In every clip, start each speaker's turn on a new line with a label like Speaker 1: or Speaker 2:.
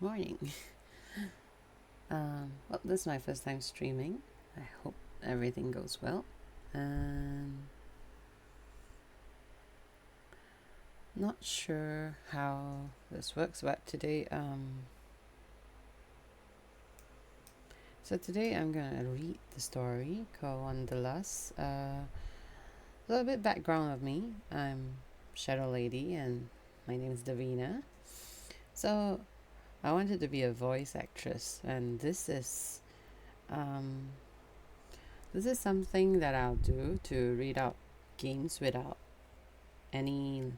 Speaker 1: Morning. Well, this is my first time streaming. I hope everything goes well. Not sure how this works, but today, today I'm gonna read the story called Wanderlust. A little bit background of me. I'm Shadow Lady, and my name is Davina. So I wanted to be a voice actress, and this is something that I'll do to read out games without any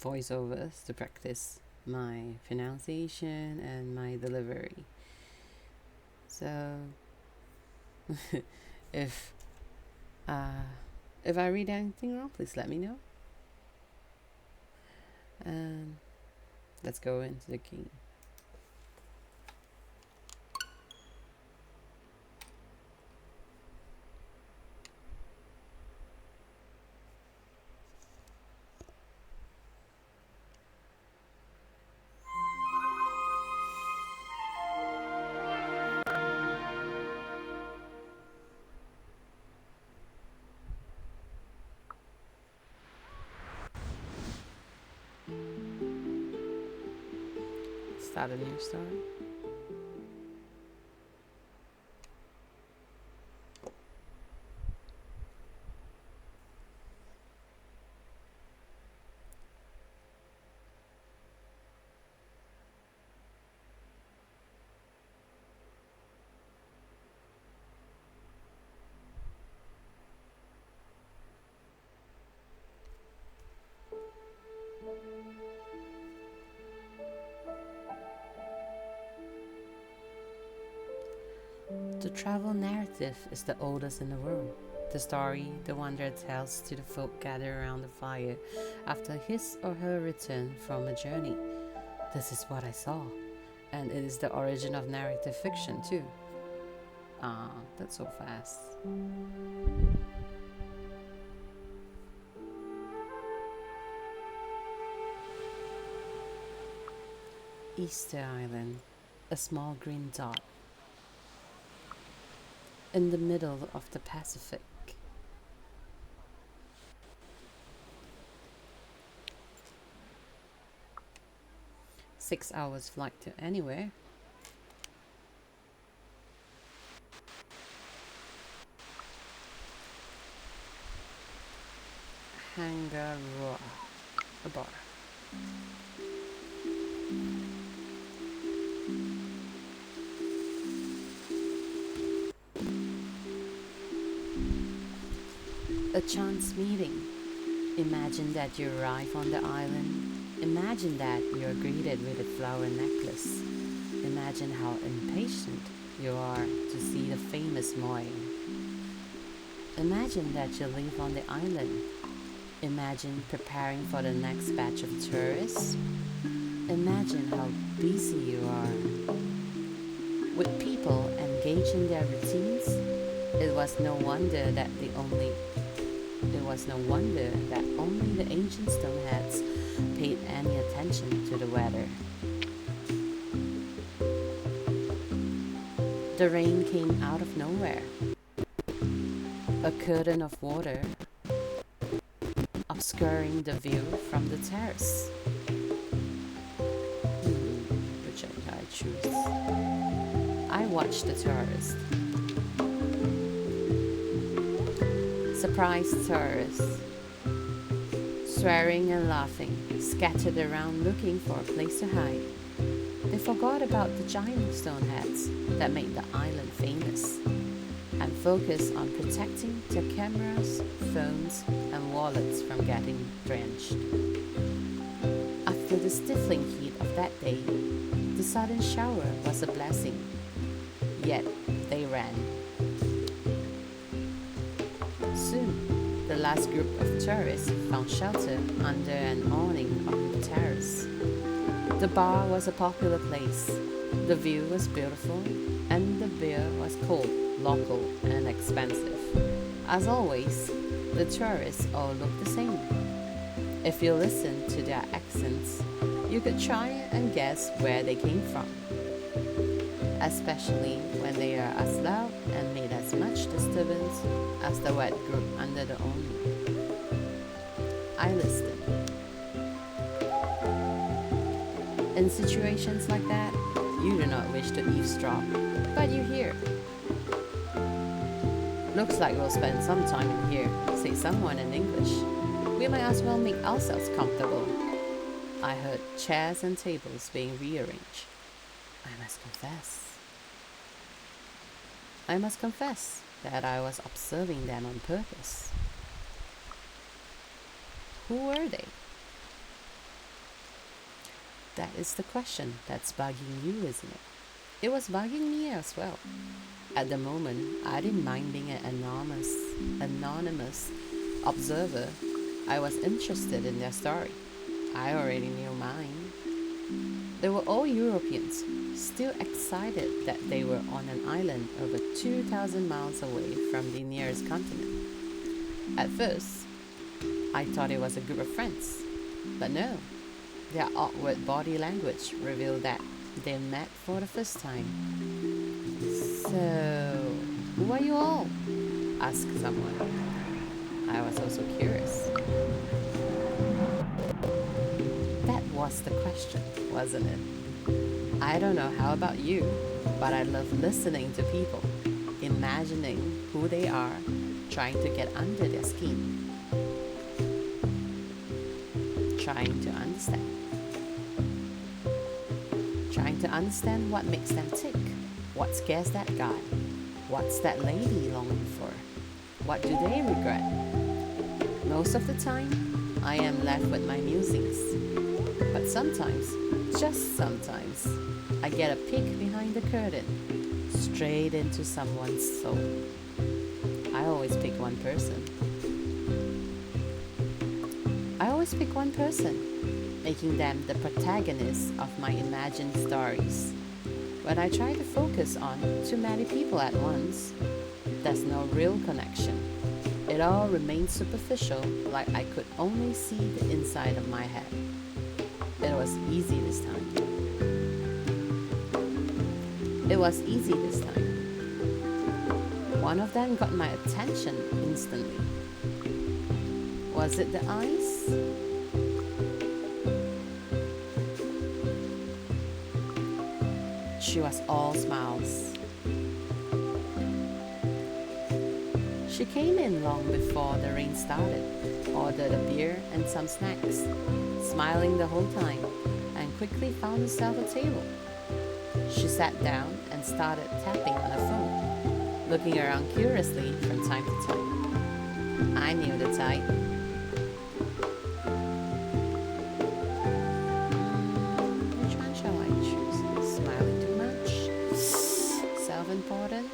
Speaker 1: voiceovers to practice my pronunciation and my delivery. So if if I read anything wrong, please let me know. And let's go into the game. Start a new story. The travel narrative is the oldest in the world. The story the wanderer tells to the folk gathered around the fire after his or her return from a journey. This is what I saw, and it is the origin of narrative fiction too. Ah, that's so fast. Easter Island, a small green dot in the middle of the Pacific. Six-hours flight to anywhere. Hangaroa, a bar. A chance meeting. Imagine that you arrive on the island. Imagine that you are greeted with a flower necklace. Imagine how impatient you are to see the famous Moai. Imagine that you live on the island. Imagine preparing for the next batch of tourists. Imagine how busy you are. With people engaged in their routines, it was no wonder that only the ancient stoneheads paid any attention to the weather. The rain came out of nowhere. A curtain of water obscuring the view from the terrace. Which I choose. I watched the tourist. Surprised tourists, swearing and laughing, scattered around looking for a place to hide. They forgot about the giant stone heads that made the island famous and focused on protecting their cameras, phones, and wallets from getting drenched. After the stifling heat of that day, the sudden shower was a blessing, yet they ran. Soon, the last group of tourists found shelter under an awning on the terrace. The bar was a popular place. The view was beautiful, and the beer was cold, local, and expensive. As always, the tourists all looked the same. If you listen to their accents, You could try and guess where they came from, especially when they are as loud and made as much disturbance as the wet group under the awning. I listened. In situations like that, you do not wish to eavesdrop, but you hear. Looks like we'll spend some time in here, said someone in English. We might as well make ourselves comfortable. I heard chairs and tables being rearranged. I must confess that I was observing them on purpose. Who were they? That is the question that's bugging you, isn't it? It was bugging me as well. At the moment, I didn't mind being an anonymous observer. I was interested in their story. I already knew mine. They were all Europeans, still excited that they were on an island over 2,000 miles away from the nearest continent. At first, I thought it was a group of friends, but no. Their awkward body language revealed that they met for the first time. So, who are you all? Asked someone. I was also curious. That was the question, wasn't it? I don't know how about you, but I love listening to people, imagining who they are, trying to get under their skin, trying to understand what makes them tick, what scares that guy, what's that lady longing for, what do they regret. Most of the time, I am left with my musings, but sometimes, just sometimes, I get a peek behind the curtain, straight into someone's soul. I always pick one person, making them the protagonists of my imagined stories. When I try to focus on too many people at once, there's no real connection. It all remains superficial, like I could only see the inside of my head. It was easy this time. One of them got my attention instantly. Was it the eyes? She was all smiles. She came in long before the rain started, ordered a beer and some snacks, smiling the whole time, and quickly found herself a table. She sat down and started tapping on her phone, looking around curiously from time to time. I knew the type. Which one shall I choose? Smiling too much? Self-important?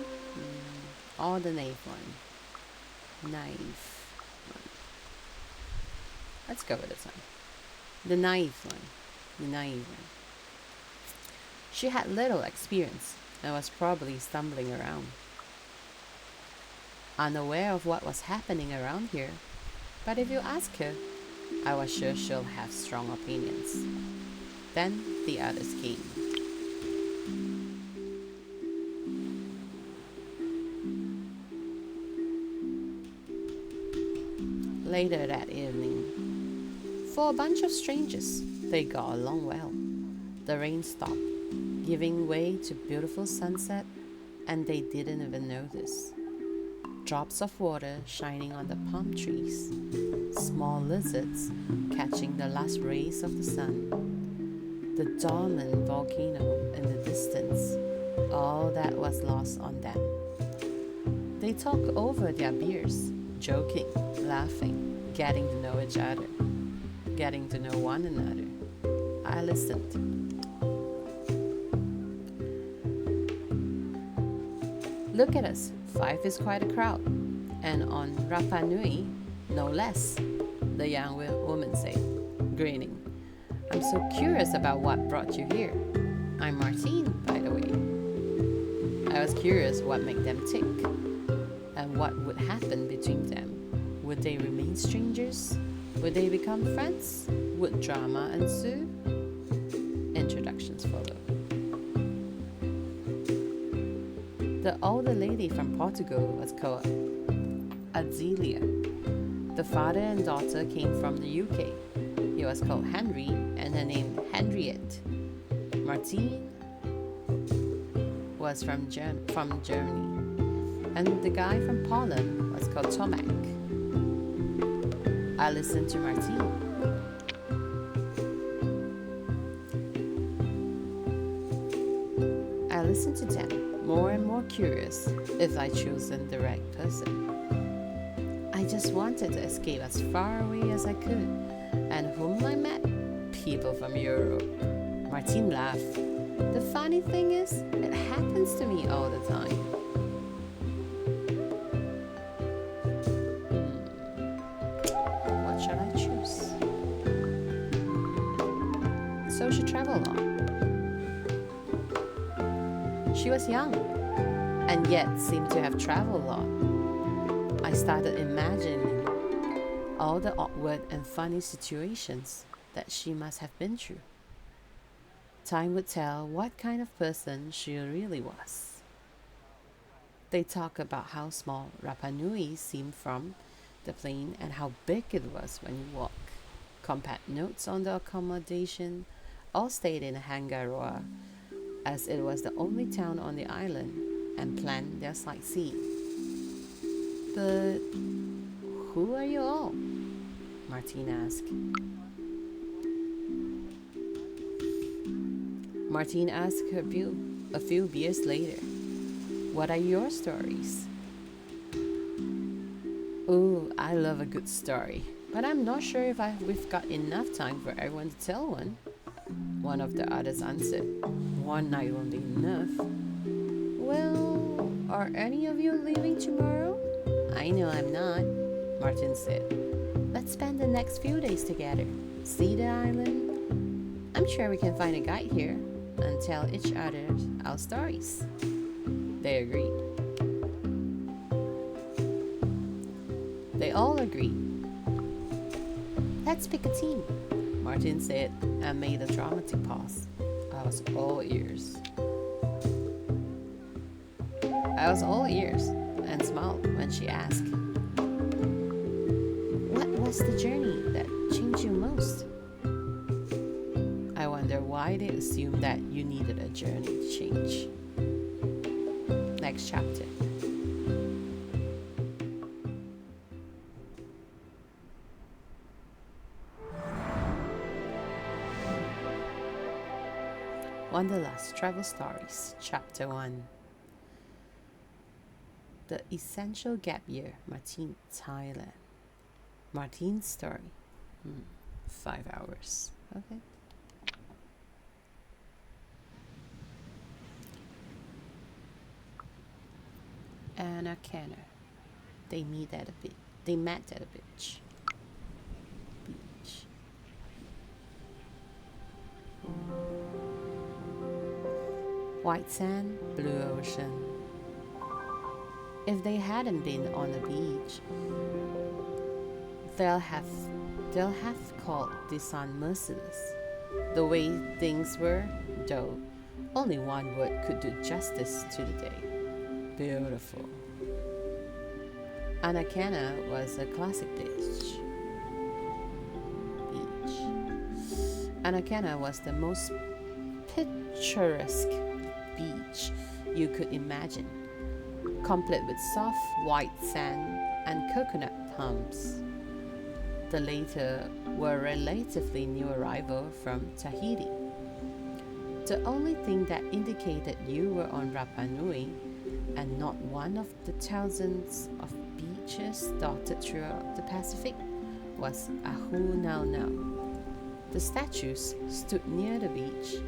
Speaker 1: Or the naive one? Let's go with this one. The naive one. She had little experience and was probably stumbling around, unaware of what was happening around here. But if you ask her, I was sure she'll have strong opinions. Then the others came. Later that evening, for a bunch of strangers, they got along well. The rain stopped, giving way to beautiful sunset, and they didn't even notice. Drops of water shining on the palm trees, small lizards catching the last rays of the sun, the dormant volcano in the distance, all that was lost on them. They talked over their beers, joking, laughing, getting to know each other, getting to know one another. I listened. Look at us, 5 is quite a crowd, and on Rapa Nui, no less, the young woman said, grinning. I'm so curious about what brought you here. I'm Martine, by the way. I was curious what made them tick, and what would happen between them. Would they remain strangers? Would they become friends? Would drama ensue? Introductions follow. The older lady from Portugal was called Adelia. The father and daughter came from the UK. He was called Henry and her name Henriette. Martine was from Germany. And the guy from Poland was called Tomek. I listened to Martine. I listened to them, more and more curious if I chosen the right person. I just wanted to escape as far away as I could. And whom I met? People from Europe. Martine laughed. The funny thing is, it happens to me all the time. What shall I choose? So she traveled on. She was young, and yet seemed to have traveled a lot. I started imagining all the awkward and funny situations that she must have been through. Time would tell what kind of person she really was. They talk about how small Rapa Nui seemed from the plane and how big it was when you walk. Compact notes on the accommodation all stayed in Hangaroa, as it was the only town on the island, and planned their sightseeing. But who are you all? Martine asked. Martine asked her a few beers later. What are your stories? Oh, I love a good story, but I'm not sure if we've got enough time for everyone to tell one. One of the others answered. One night won't be enough. Well, are any of you leaving tomorrow? I know I'm not, Martine said. Let's spend the next few days together. See the island? I'm sure we can find a guide here and tell each other our stories. They agreed. They all agreed. Let's pick a team, Martine said and made a dramatic pause. I was all ears. And smiled when she asked, what was the journey that changed you most? I wonder why they assumed that you needed a journey to change. Next chapter. Wanderlust Travel Stories, Chapter 1. The Essential Gap Year, Martine, Thailand. Martine's story. 5 hours. Okay. Anna Kenner. They met at a beach. White sand, blue ocean. If they hadn't been on the beach, they'll have called the sun merciless. The way things were, though, only one word could do justice to the day. Beautiful. Anakena was a classic beach. Anakena was the most picturesque beach you could imagine, complete with soft white sand and coconut palms. The latter were a relatively new arrival from Tahiti. The only thing that indicated you were on Rapa Nui and not one of the thousands of beaches dotted throughout the Pacific was Ahu Nau Nau. The statues stood near the beach,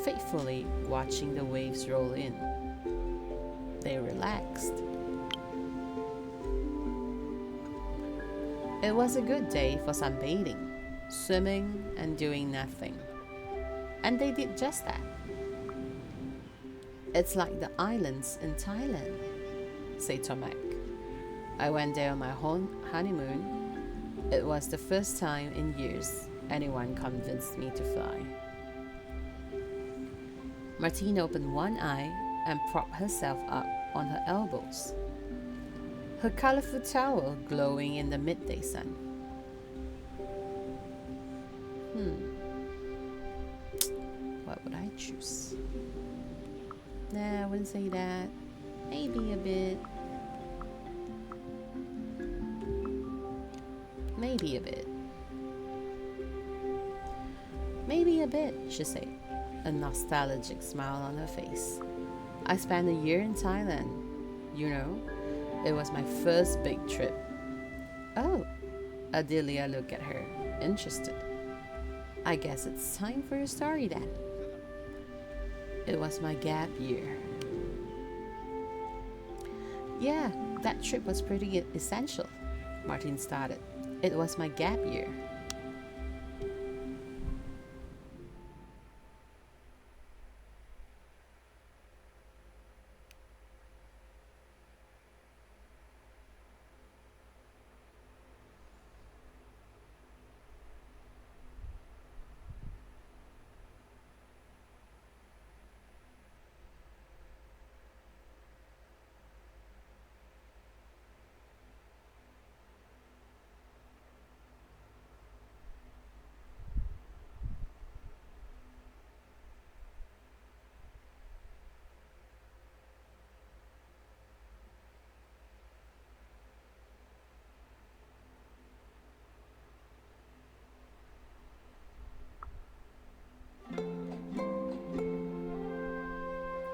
Speaker 1: faithfully watching the waves roll in. They relaxed. It was a good day for sunbathing, swimming, and doing nothing. And they did just that. It's like the islands in Thailand, said Tomek. I went there on my honeymoon. It was the first time in years anyone convinced me to fly. Martine opened one eye and propped herself up on her elbows, her colorful towel glowing in the midday sun. What would I choose? Nah, I wouldn't say that. Maybe a bit. Maybe a bit. Maybe a bit, she said, a nostalgic smile on her face. I spent a year in Thailand. You know, it was my first big trip. Oh, Adelia looked at her, interested. I guess it's time for your story then. It was my gap year. Yeah, that trip was pretty essential, Martin started. It was my gap year.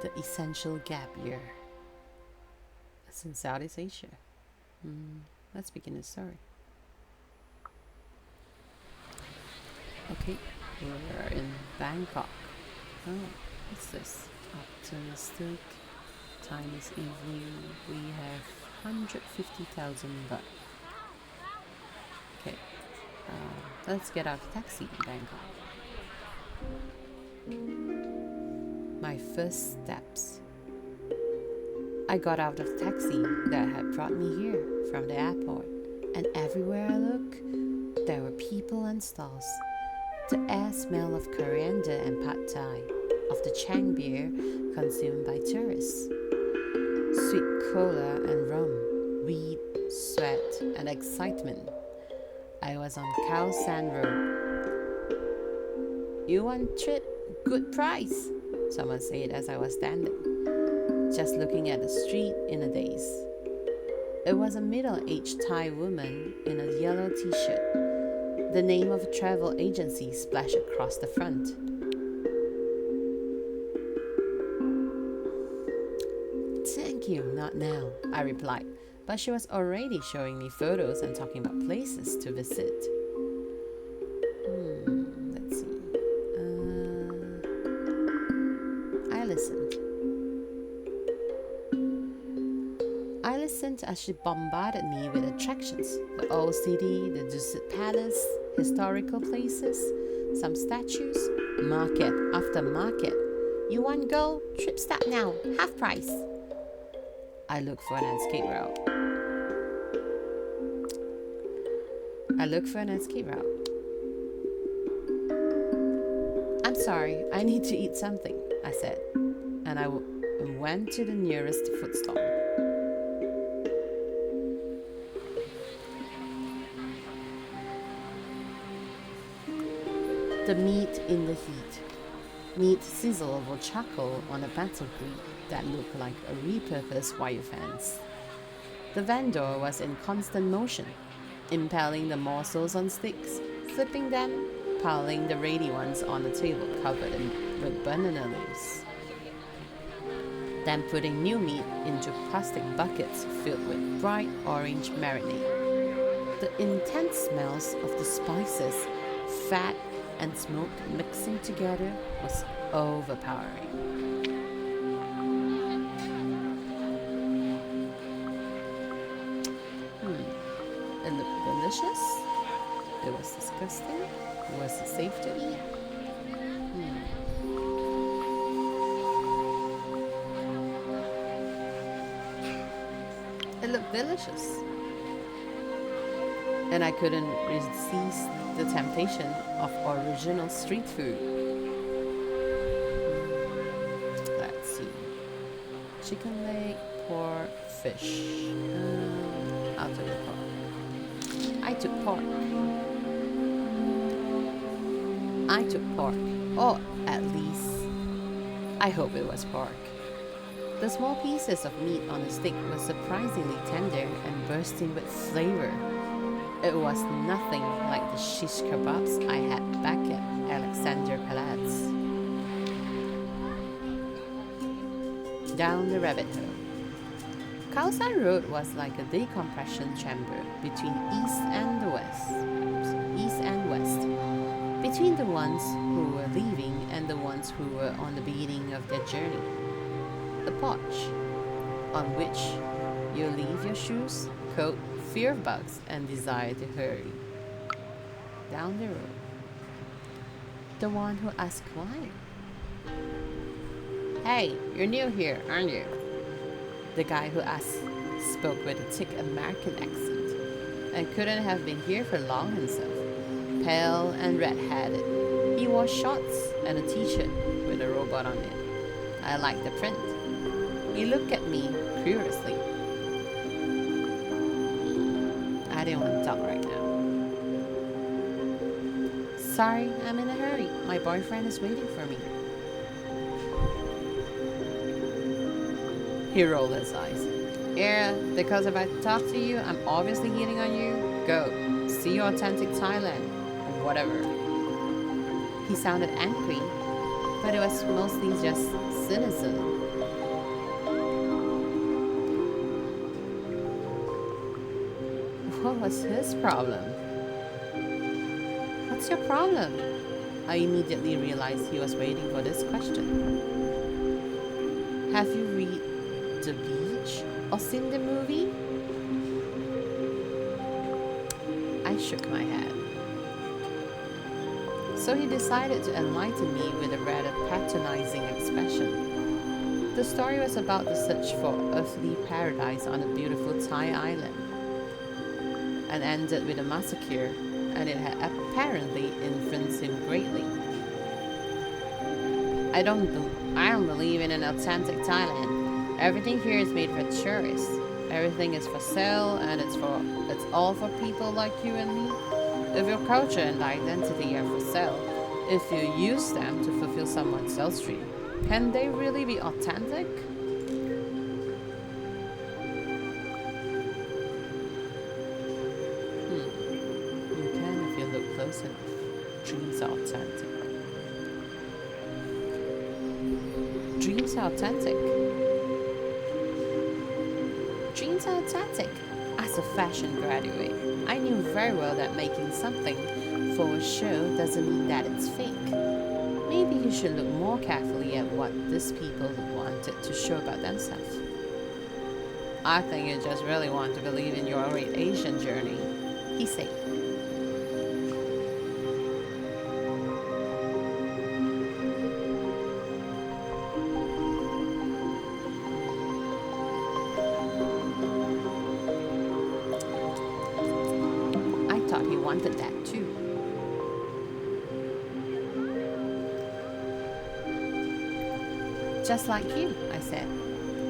Speaker 1: The essential gap year. It's in Southeast Asia. Let's begin the story. Okay, we're in Bangkok. Oh, what's this? Optimistic. Time is evening. We have 150,000 baht. Okay, let's get out of taxi in Bangkok. My first steps. I got out of the taxi that had brought me here from the airport, and everywhere I look, there were people and stalls. The air smell of coriander and pad thai, of the Chang beer consumed by tourists, sweet cola and rum, weed, sweat, and excitement. I was on Khao San Road. You want trip? Good price, someone said as I was standing, just looking at the street in a daze. It was a middle-aged Thai woman in a yellow t-shirt. The name of a travel agency splashed across the front. Thank you, not now, I replied, but she was already showing me photos and talking about places to visit. Let's see. I listened as she bombarded me with attractions. The old city, the Dusit Palace, historical places, some statues, market after market. You want go? Trip start now, half price. I looked for an escape route. I'm sorry, I need to eat something, I said, and I went to the nearest food stall. The meat in the heat. Meat sizzle over charcoal on a battle grill that looked like a repurposed wire fence. The vendor was in constant motion, impaling the morsels on sticks, flipping them, piling the ready ones on the table covered with banana leaves, then putting new meat into plastic buckets filled with bright orange marinade. The intense smells of the spices, fat, and smoke mixing together was overpowering. It looked delicious. It was disgusting. Was it safe to eat? It looked delicious. And I couldn't resist the temptation of original street food. chicken leg, pork, fish. I'll take the pork. I took pork. I took pork. Or at least, I hope it was pork. The small pieces of meat on the stick were surprisingly tender and bursting with flavor. It was nothing like the shish kebabs I had back at Alexander Palace. Down the rabbit hole. Khaosan Road was like a decompression chamber between east and the west. East and west. Between the ones who were leaving and the ones who were on the beginning of their journey. The porch, on which you leave your shoes, coat, fear of bugs, and desire to hurry. Down the road. The one who asked why. Hey, you're new here, aren't you? The guy who asked spoke with a thick American accent and couldn't have been here for long himself. Pale and red-headed. He wore shorts and a t-shirt with a robot on it. I liked the print. He looked at me curiously. I didn't want to talk right now. Sorry, I'm in a hurry. My boyfriend is waiting for me. He rolled his eyes. Yeah, because if I talk to you, I'm obviously hitting on you. Go, see your authentic Thailand, or whatever. He sounded angry, but it was mostly just cynicism. What was his problem? What's your problem? I immediately realized he was waiting for this question. Have you read The Beach or seen the movie? I shook my head. So he decided to enlighten me with a rather patronizing expression. The story was about the search for earthly paradise on a beautiful Thai island, and ended with a massacre, and it had apparently influenced him greatly. I don't believe in an authentic Thailand. Everything here is made for tourists. Everything is for sale, and it's all for people like you and me. If your culture and identity are for sale, if you use them to fulfill someone else's dream, can they really be authentic? You can if you look close enough. Dreams are authentic. Dreams are authentic. Dreams are authentic. As a fashion graduate, I knew very well that making something for a show doesn't mean that it's fake. Maybe you should look more carefully at what these people wanted to show about themselves. I think you just really want to believe in your great Asian journey, he said. He wanted that too. Just like you, I said,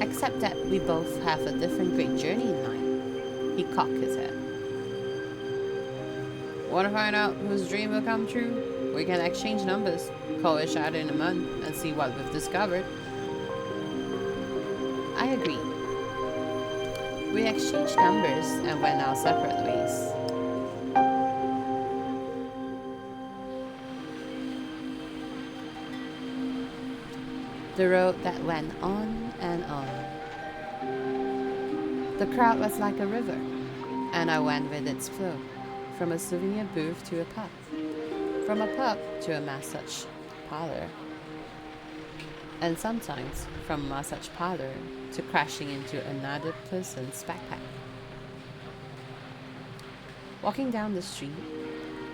Speaker 1: except that we both have a different great journey in mind. He cocked his head. Want to find out whose dream will come true? We can exchange numbers, call each other in a month, and see what we've discovered. I agreed. We exchanged numbers and went our separate ways. The road that went on and on. The crowd was like a river, and I went with its flow, from a souvenir booth to a pub, from a pub to a massage parlor, and sometimes from a massage parlor to crashing into another person's backpack. Walking down the street,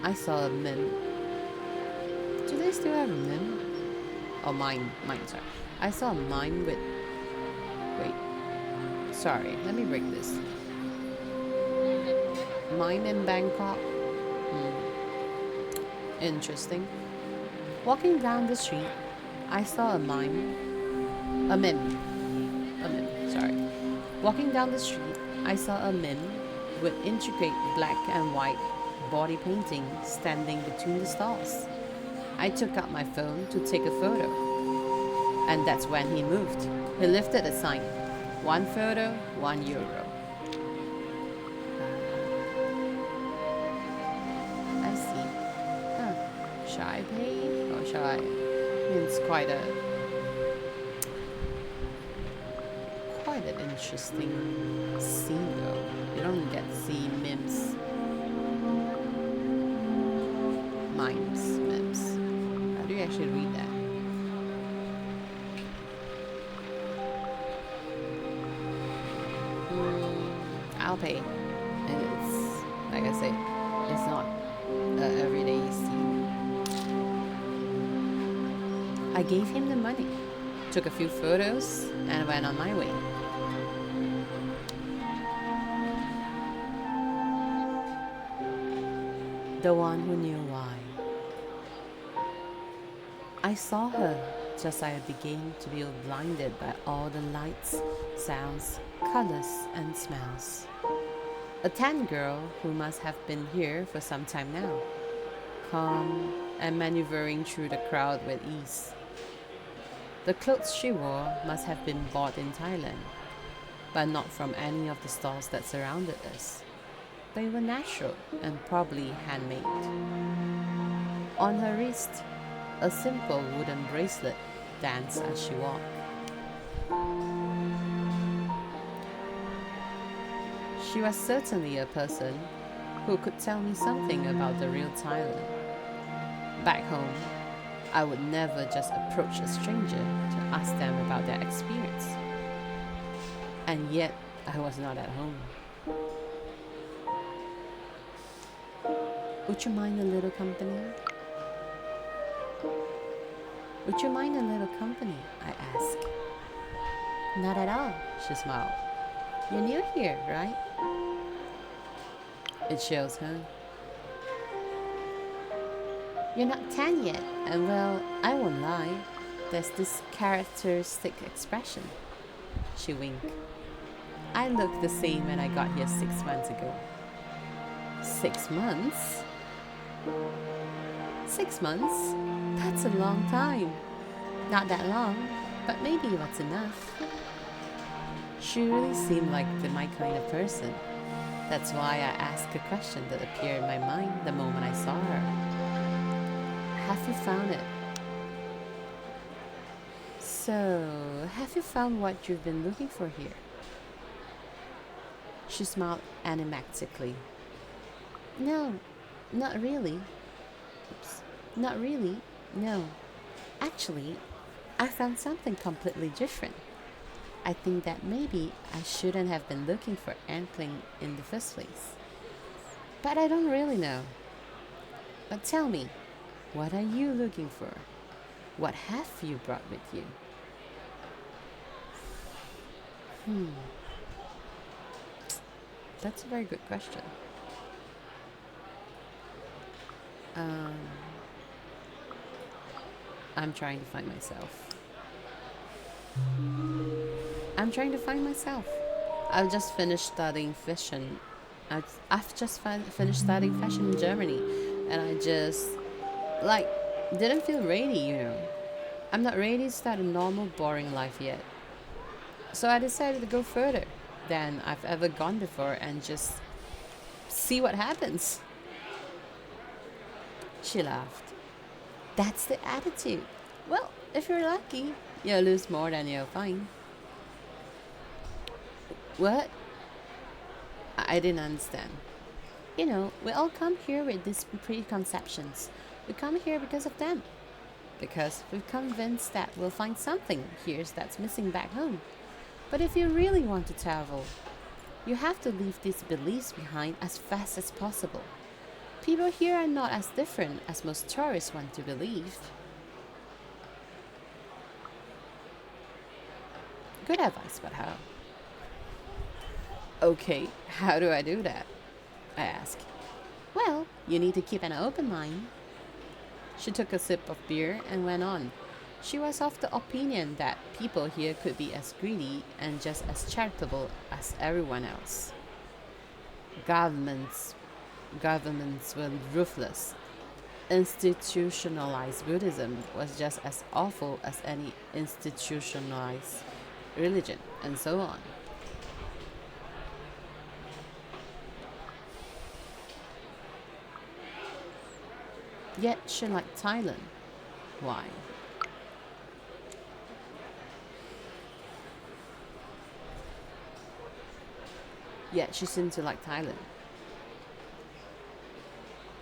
Speaker 1: I saw a mim. Do they still have a mim? Oh, mine, sorry. I saw a mime with... Wait. Sorry, let me break this. Mime in Bangkok? Interesting. Walking down the street, I saw a mime. A mim. Walking down the street, I saw a mime with intricate black and white body painting standing between the stalls. I took out my phone to take a photo, and that's when he moved. He lifted a sign, one photo, €1. I see. Huh. Shall I pay or shall I? It's quite an interesting scene though. You don't get to see mimes. Mimes. How do you actually read that? I'll pay. And it's, like I said, it's not an everyday scene. I gave him the money, took a few photos, and went on my way. The one who knew why. I saw her just as I began to be blinded by all the lights, sounds, colors, and smells. A tan girl who must have been here for some time now, calm and maneuvering through the crowd with ease. The clothes she wore must have been bought in Thailand, but not from any of the stalls that surrounded us. They were natural and probably handmade. On her wrist, a simple wooden bracelet danced as she walked. She was certainly a person who could tell me something about the real Thailand. Back home, I would never just approach a stranger to ask them about their experience. And yet, I was not at home. Would you mind a little company? Would you mind a little company? I asked. Not at all, she smiled. You're new here, right? It shows, huh? You're not tan yet, and well, I won't lie. There's this characteristic expression. She winked. I looked the same when I got here 6 months ago. 6 months? 6 months? That's a long time. Not that long, but maybe that's enough. She really seemed like my kind of person. That's why I asked a question that appeared in my mind the moment I saw her. Have you found it? So, have you found what you've been looking for here? She smiled enigmatically. No, not really. Oops. Not really, no. Actually, I found something completely different. I think that maybe I shouldn't have been looking for anything in the first place. But I don't really know. But tell me, what are you looking for? What have you brought with you? That's a very good question. I'm trying to find myself. I've just finished studying fashion. I've just finished studying fashion in Germany, and I just didn't feel ready, you know. I'm not ready to start a normal, boring life yet. So I decided to go further than I've ever gone before and just see what happens. She laughed. That's the attitude. Well, if you're lucky, you'll lose more than you'll find. What? I didn't understand. You know, we all come here with these preconceptions. We come here because of them. Because we're convinced that we'll find something here that's missing back home. But if you really want to travel, you have to leave these beliefs behind as fast as possible. People here are not as different as most tourists want to believe. Good advice, but how? Okay, how do I do that? I asked. Well, you need to keep an open mind. She took a sip of beer and went on. She was of the opinion that people here could be as greedy and just as charitable as everyone else. Governments governments were ruthless. Institutionalized Buddhism was just as awful as any institutionalized religion, and so on. Yet she liked Thailand. Why? Yet she seemed to like Thailand.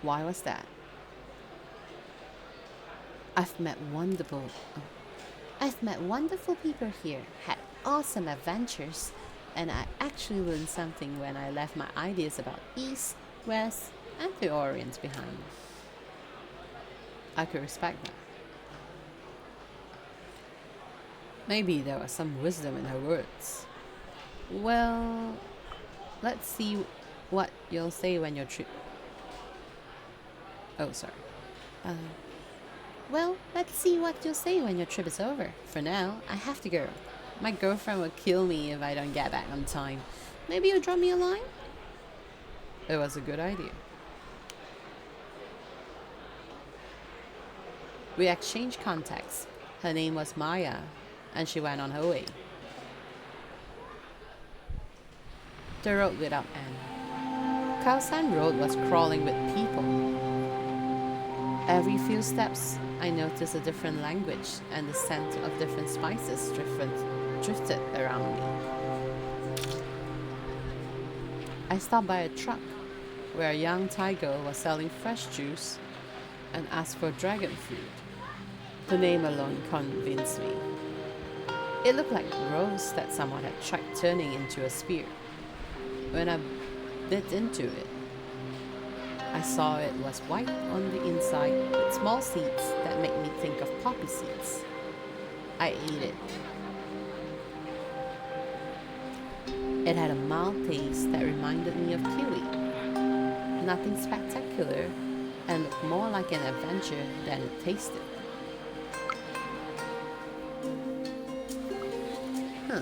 Speaker 1: Why was that? I've met wonderful oh, I've met wonderful people here, had awesome adventures, and I actually learned something when I left my ideas about East, West, and the Orient behind. I could respect that. Maybe there was some wisdom in her words. Well, let's see what you'll say when your trip. Oh, sorry. Uh, well, let's see what you'll say when your trip is over. For now, I have to go. My girlfriend will kill me if I don't get back on time. Maybe you'll drop me a line? It was a good idea. We exchanged contacts. Her name was Maya, and she went on her way. The road without end. Khao San Road was crawling with people. Every few steps, I noticed a different language, and the scent of different spices drifted around me. I stopped by a truck where a young Thai girl was selling fresh juice and asked for dragon fruit. The name alone convinced me. It looked like rose that someone had tried turning into a spear. When I bit into it, I saw it was white on the inside with small seeds that made me think of poppy seeds. I ate it. It had a mild taste that reminded me of kiwi. Nothing spectacular, and looked more like an adventure than it tasted. Huh.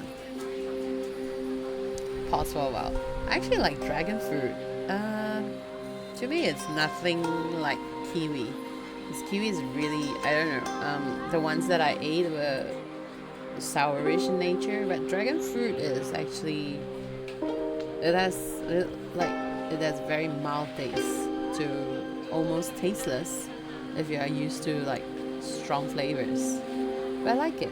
Speaker 1: Pause for a while. I actually like dragon fruit. To me, it's nothing like kiwi. This kiwi is really, I don't know. The ones that I ate were sourish in nature, but dragon fruit is actually it has it has very mild taste to almost tasteless if you are used to like strong flavors. But I like it.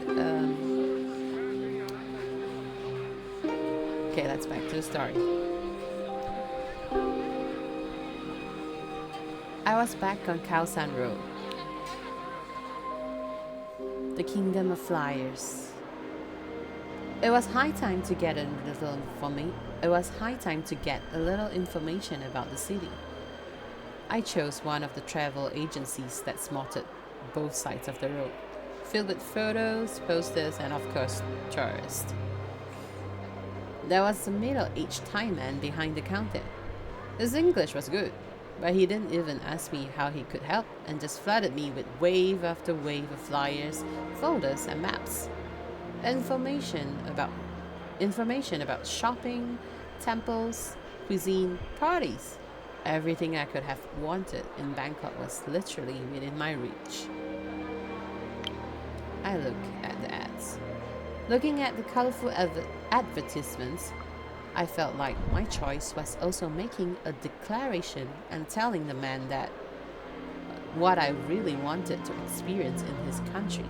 Speaker 1: Okay, let's back to the story. I was back on Khao San Road, the kingdom of flyers. It was high time to get a little information about the city. I chose one of the travel agencies that spotted both sides of the road, filled with photos, posters, and of course, tourists. There was a middle-aged Thai man behind the counter. His English was good, but he didn't even ask me how he could help and just flooded me with wave after wave of flyers, folders, and maps. Information about shopping, temples, cuisine, parties. Everything I could have wanted in Bangkok was literally within my reach. I looked at the ads. Looking at the colorful advertisements, I felt like my choice was also making a declaration and telling the man that what I really wanted to experience in his country.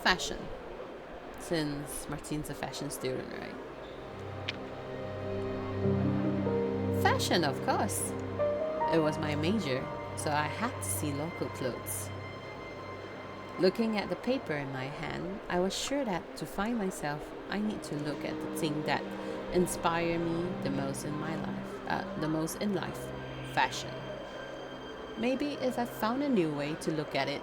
Speaker 1: Fashion. Since Martine's a fashion student, right? Fashion, of course. It was my major, so I had to see local clothes. Looking at the paper in my hand, I was sure that to find myself, I need to look at the thing that inspired me the most in life, fashion. Maybe if I found a new way to look at it,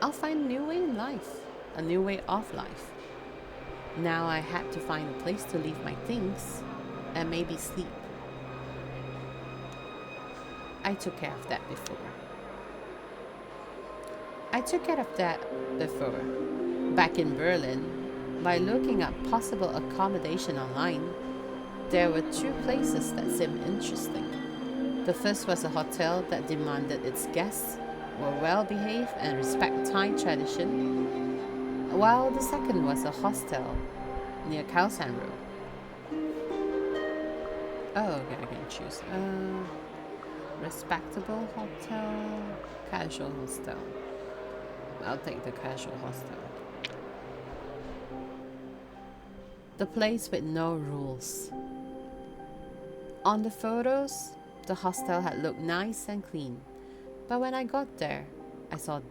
Speaker 1: I'll find a new way in life, a new way of life. Now I had to find a place to leave my things and maybe sleep. I took care of that before. I took care of that before, back in Berlin, by looking up possible accommodation online. There were two places that seemed interesting. The first was a hotel that demanded its guests were well behaved and respect Thai tradition, while the second was a hostel near Khao Road. Oh, okay, I can choose. Respectable hotel, casual hostel. I'll take the casual hostel. The place with no rules. On the photos, the hostel had looked nice and clean, but when I got there, I saw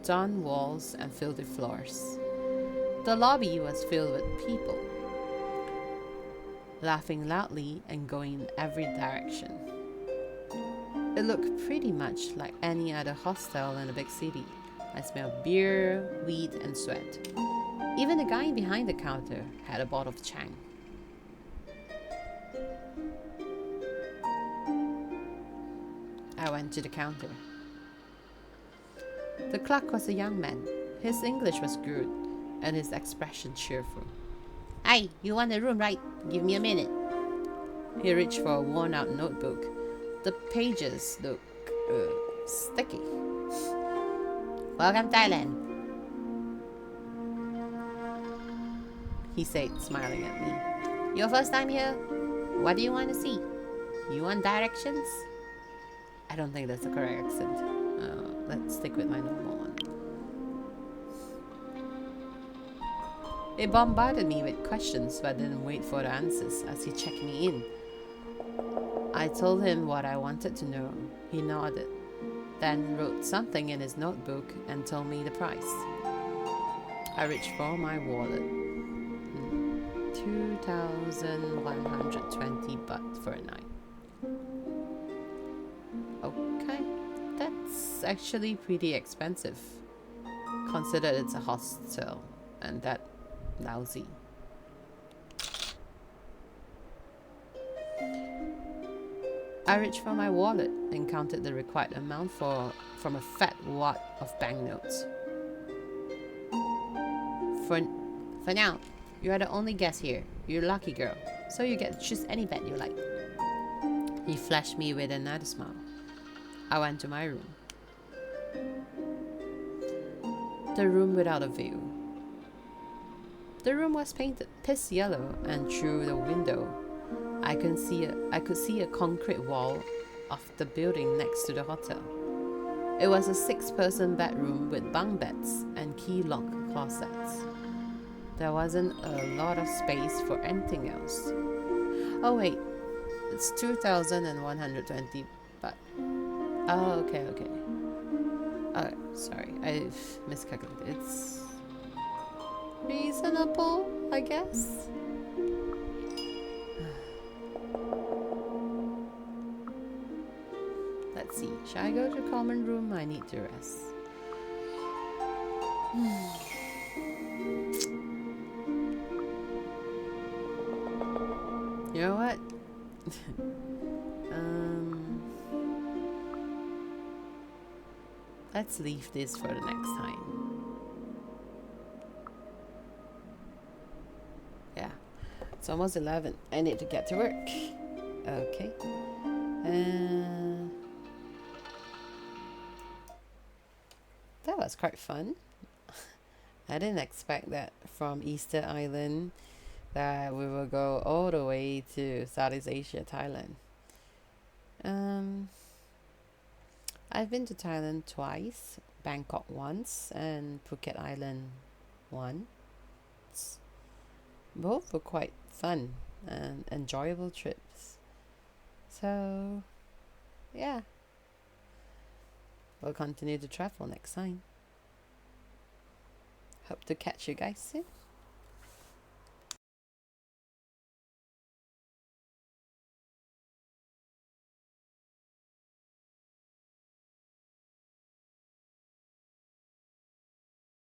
Speaker 1: dun walls and filthy floors. The lobby was filled with people, laughing loudly and going in every direction. It looked pretty much like any other hostel in a big city. I smelled beer, weed, and sweat. Even the guy behind the counter had a bottle of Chang. I went to the counter. The clerk was a young man. His English was good, and his expression cheerful. "Hi, you want a room, right? Give me a minute." He reached for a worn-out notebook. The pages looked sticky. "Welcome, Thailand," he said, smiling at me. "Your first time here? What do you want to see? You want directions?" I don't think that's the correct accent. Let's stick with my normal one. He bombarded me with questions but didn't wait for the answers as he checked me in. I told him what I wanted to know. He nodded, then wrote something in his notebook and told me the price. I reached for my wallet. 2,120 baht for a night. Okay, that's actually pretty expensive, considered it's a hostel and that lousy. I reached for my wallet and counted the required amount from a fat wad of banknotes. For now, you are the only guest here. You're a lucky girl, so you get to choose any bed you like. He flashed me with another smile. I went to my room. The room without a view. The room was painted piss yellow, and through the window, I could see a concrete wall of the building next to the hotel. It was a 6-person bedroom with bunk beds and key lock closets. There wasn't a lot of space for anything else. Oh wait, it's 2,120 baht. Oh, okay. Oh, sorry, I've miscalculated. It's reasonable, I guess. Let's see. Shall I go to the common room? I need to rest. You know what? Let's leave this for the next time. Yeah, it's almost 11. I need to get to work. Okay. That was quite fun. I didn't expect that from Easter Island that we will go all the way to Southeast Asia, Thailand. I've been to Thailand twice, Bangkok once, and Phuket Island once. Both were quite fun and enjoyable trips. So, yeah. We'll continue to travel next time. Hope to catch you guys soon.